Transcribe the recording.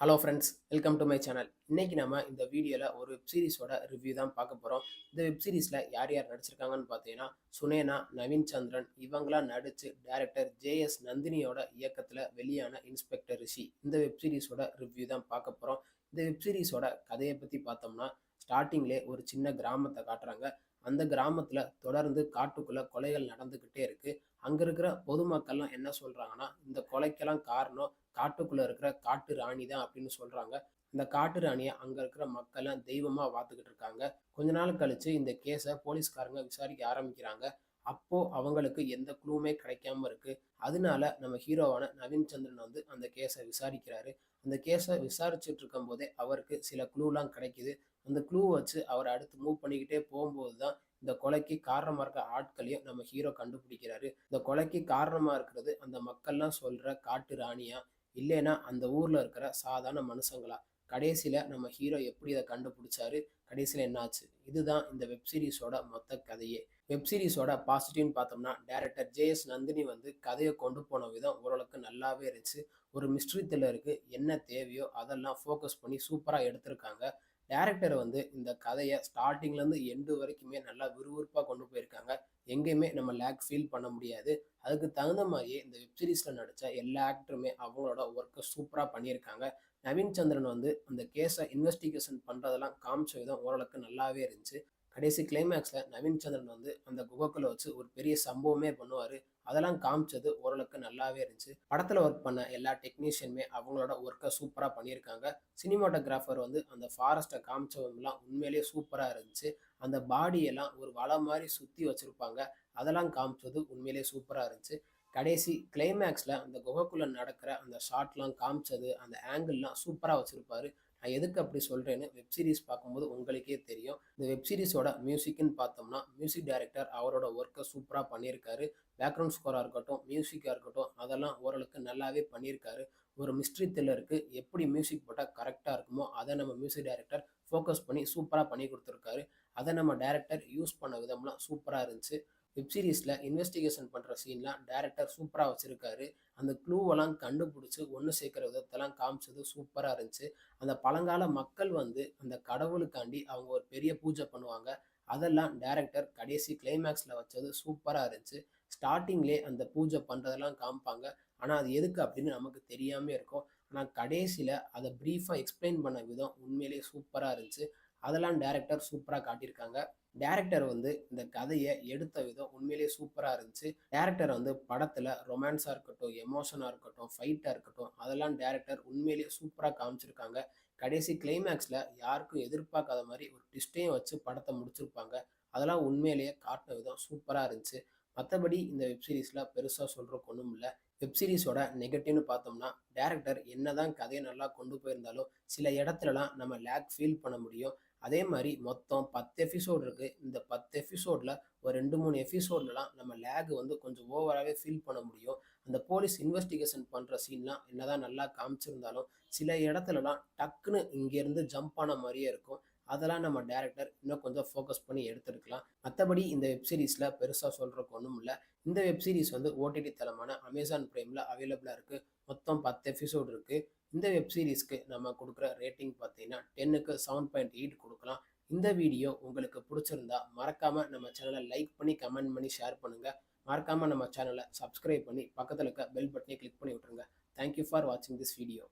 Hello friends, welcome to my channel. இன்னைக்கு நம்ம இந்த வீடியோல ஒரு வெப் சீரிஸோட ரிவ்யூ தான் பார்க்க போறோம். இந்த வெப் சீரிஸ்ல யார் யார் நடிச்சிருக்காங்கன்னு பார்த்தீங்கன்னா, சுனேனா, நவீன் சந்திரன் இவங்கலாம் நடிச்சு டைரக்டர் ஜே.எஸ். நந்தினியோட இயக்கத்துல வெளியான இன்ஸ்பெக்டர் ரிஷி. இந்த வெப் சீரிஸோட ரிவ்யூ தான் பார்க்க போறோம். இந்த வெப் சீரிஸோட கதைய பத்தி பார்த்தோம்னா, ஸ்டார்ட்டிங்லயே ஒரு சின்ன கிராமத்த காட்டுறாங்க. அந்த கிராமத்துல தொடர்ந்து காட்டுக்குள்ள கொலைகள் நடந்துகிட்டே இருக்கு. அங்க இருக்கிற பொதுமக்கள்லாம் என்ன சொல்றாங்கன்னா, இந்த கொலைக்கெல்லாம் காரணம் காட்டுக்குள்ள இருக்கிற காட்டு ராணி தான் அப்படின்னு சொல்றாங்க. இந்த காட்டு ராணிய அங்க இருக்கிற மக்கள்லாம் தெய்வமா பார்த்துக்கிட்டு இருக்காங்க. கொஞ்ச நாள் கழிச்சு இந்த கேஸ போலீஸ்காரங்க விசாரிக்க ஆரம்பிக்கிறாங்க. அப்போ அவங்களுக்கு எந்த க்ளூவுமே கிடைக்காம இருக்கு. அதனால நம்ம ஹீரோவான நவீன் சந்திரன் வந்து அந்த கேஸ விசாரிக்கிறாரு. அந்த கேஸ விசாரிச்சுட்டு இருக்கும்போதே அவருக்கு சில க்ளூலாம் கிடைக்குது. அந்த க்ளூ வச்சு அவர் அடுத்து மூவ் பண்ணிக்கிட்டே போகும்போது தான் இந்த கொலைக்கு காரணமா இருக்க ஆட்களையும் நம்ம ஹீரோ கண்டுபிடிக்கிறாரு. இந்த கொலைக்கு காரணமா இருக்கிறது அந்த மக்கள்லாம் சொல்ற காட்டு ராணியா? இல்லைன்னா அந்த ஊர்ல இருக்கிற சாதாரண மனுஷங்களா? கடைசியில நம்ம ஹீரோ எப்படி இத கண்டுபிடிச்சாரு? கடைசியில என்னாச்சு? இதுதான் இந்த வெப் சீரிஸோட மொத்த கதையே. வெப் சீரிஸோட பாசிட்டிவ்னு பார்த்தோம்னா, டைரக்டர் ஜே.எஸ். நந்தினி வந்து கதைய கொண்டு போன விதம் ஓரளவுக்கு நல்லாவே இருந்துச்சு. ஒரு மிஸ்ட்ரி த்ரில்லருக்கு என்ன தேவையோ அதெல்லாம் ஃபோக்கஸ் பண்ணி சூப்பரா எடுத்திருக்காங்க. டைரக்டர் வந்து இந்த கதைய ஸ்டார்ட்டிங்ல இருந்து எண்டு வரைக்குமே நல்லா விறுவிறுப்பா கொண்டு போயிருக்காங்க. எங்கேயுமே நம்ம லேக் ஃபீல் பண்ண முடியாது. அதுக்கு தகுந்த மாரியே இந்த வெப் சீரிஸ்ல நடிச்ச எல்லா ஆக்டருமே அவங்களோட ஒர்க்க சூப்பரா பண்ணியிருக்காங்க. நவீன் சந்திரன் வந்து அந்த கேஸ இன்வெஸ்டிகேஷன் பண்றதெல்லாம் காமிச்ச விதம் ஓரளவுக்கு நல்லாவே இருந்துச்சு. கடைசி கிளைமேக்ஸ்ல நவீன் சந்திரன் வந்து அந்த குகைக்குள்ள வச்சு ஒரு பெரிய சம்பவமே பண்ணுவாரு. அதெல்லாம் காமிச்சது ஓரளவுக்கு நல்லாவே இருந்துச்சு. படத்துல ஒர்க் பண்ண எல்லா டெக்னீஷியனுமே அவங்களோட ஒர்க்க சூப்பரா பண்ணியிருக்காங்க. சினிமாட்டோகிராஃபர் வந்து அந்த ஃபாரஸ்ட்ட காமிச்சவங்கலாம் உண்மையிலேயே சூப்பரா இருந்துச்சு. அந்த பாடி எல்லாம் ஒரு வலை மாரி சுத்தி வச்சிருப்பாங்க. அதெல்லாம் காமிச்சது உண்மையிலேயே சூப்பரா இருந்துச்சு. கடைசி கிளைமேக்ஸ்ல அந்த குகைக்குள்ள நடக்கிற அந்த ஷாட்லாம் காமிச்சது, அந்த ஆங்கிள்லாம் சூப்பரா வச்சிருப்பாரு. நான் எதுக்கு அப்படி சொல்றேன்னு வெப் சீரிஸ் பார்க்கும்போது உங்களுக்கே தெரியும். இந்த வெப் சீரிஸோட மியூசிக்ன்னு பார்த்தோம்னா, மியூசிக் டைரக்டர் அவரோட ஒர்க்க சூப்பரா பண்ணியிருக்காரு. பேக்ரவுண்ட் ஸ்கோரா இருக்கட்டும், மியூசிக்கா இருக்கட்டும், அதெல்லாம் ஓரளவுக்கு நல்லாவே பண்ணியிருக்காரு. ஒரு மிஸ்ட்ரி த்ரில்லருக்கு எப்படி மியூசிக் போட்டா கரெக்ட்டா இருக்குமோ, அத நம்ம மியூசிக் டைரக்டர் ஃபோக்கஸ் பண்ணி சூப்பரா பண்ணி குடுத்துருக்காரு. அத நம்ம டைரக்டர் யூஸ் பண்ண விதம்லாம் சூப்பரா இருந்துச்சு. வெப் சீரிஸ்ல இன்வெஸ்டிகேஷன் பண்ற சீன்லாம் டைரக்டர் சூப்பரா வச்சிருக்காரு. அந்த க்ளூவெல்லாம் கண்டுபிடிச்சு ஒண்ணு சேர்க்கிற விதத்தெல்லாம் காமிச்சது சூப்பரா இருந்துச்சு. அந்த பழங்கால மக்கள் வந்து அந்த கடவுளுக்காண்டி அவங்க ஒரு பெரிய பூஜை பண்ணுவாங்க. அதெல்லாம் டைரக்டர் கடைசி கிளைமேக்ஸ்ல வச்சது சூப்பரா இருந்துச்சு. ஸ்டார்ட்டிங்லயே அந்த பூஜை பண்றதெல்லாம் காமிப்பாங்க. ஆனா அது எதுக்கு அப்படின்னு நமக்கு தெரியாமயே இருக்கும். ஆனா கடைசியில அத பிரீஃபா எக்ஸ்பிளைன் பண்ண விதம் உண்மையிலேயே சூப்பரா இருந்துச்சு. அதெல்லாம் டைரக்டர் சூப்பரா காட்டியிருக்காங்க. டைரக்டர் வந்து இந்த கதைய எடுத்த விதம் உண்மையிலேயே சூப்பரா இருந்துச்சு. டைரக்டர் வந்து படத்துல ரொமான்ஸா இருக்கட்டும், எமோஷனா இருக்கட்டும், ஃபைட்டா இருக்கட்டும், அதெல்லாம் டைரக்டர் உண்மையிலேயே சூப்பரா காமிச்சிருக்காங்க. கடைசி கிளைமேக்ஸ்ல யாருக்கும் எதிர்பார்க்காத மாரி ஒரு ட்விஸ்ட்டையும் வச்சு படத்த முடிச்சிருப்பாங்க. அதெல்லாம் உண்மையிலேயே காட்டுன விதம் சூப்பரா இருந்துச்சு. மத்தபடி இந்த வெப் சீரிஸ்ல பெருசா சொல்றதுக்கு ஒண்ணும் இல்ல. வெப் சீரிஸோட நெகட்டிவ்னு பார்த்தோம்னா, டைரக்டர் என்னதான் கதைய நல்லா கொண்டு போயிருந்தாலும், சில இடத்துலலாம் நம்ம லேக் ஃபீல் பண்ண முடியும். அதே மாரி மொத்தம் 10 எபிசோட் இருக்கு. இந்த 10 எபிசோட்ல ஒரு 2, 3 எபிசோட்லலாம் நம்ம லேக் வந்து கொஞ்சம் ஓவராவே ஃபீல் பண்ண முடியும். அந்த போலீஸ் இன்வெஸ்டிகேஷன் பண்ற சீன்லாம் என்னதான் நல்லா காமிச்சிருந்தாலும், சில இடத்துலலாம் டக்குன்னு இங்கேருந்து ஜம்ப் ஆன மாரியே இருக்கும். அதெல்லாம் நம்ம டைரக்டர் இன்னும் கொஞ்சம் ஃபோக்கஸ் பண்ணி எடுத்திருக்கலாம். மத்தபடி இந்த வெப் சீரிஸ்ல பெருசா சொல்றதுக்கு ஒண்ணும் இல்ல. இந்த வெப் சீரிஸ் வந்து ஓடிடி தளமான Amazon Primeல அவைலபிளா இருக்கு. மொத்தம் 10 எபிசோட் இருக்கு. இந்த வெப் சீரிஸ்க்கு நம்ம குடுக்குற ரேட்டிங் பார்த்தீங்கன்னா, 10க்கு 7.8 குடுக்கலாம். இந்த வீடியோ உங்களுக்கு புடிச்சிருந்தா, மறக்காம நம்ம சேனல லைக் பண்ணி, கமெண்ட் பண்ணி, ஷேர் பண்ணுங்க. மறக்காம நம்ம சேனல சப்ஸ்கிரைப் பண்ணி, பக்கத்துல இருக்க பெல் பட்டனையும் கிளிக் பண்ணி விட்டுருங்க. தேங்க் யூ ஃபார் வாட்சிங் திஸ் வீடியோ.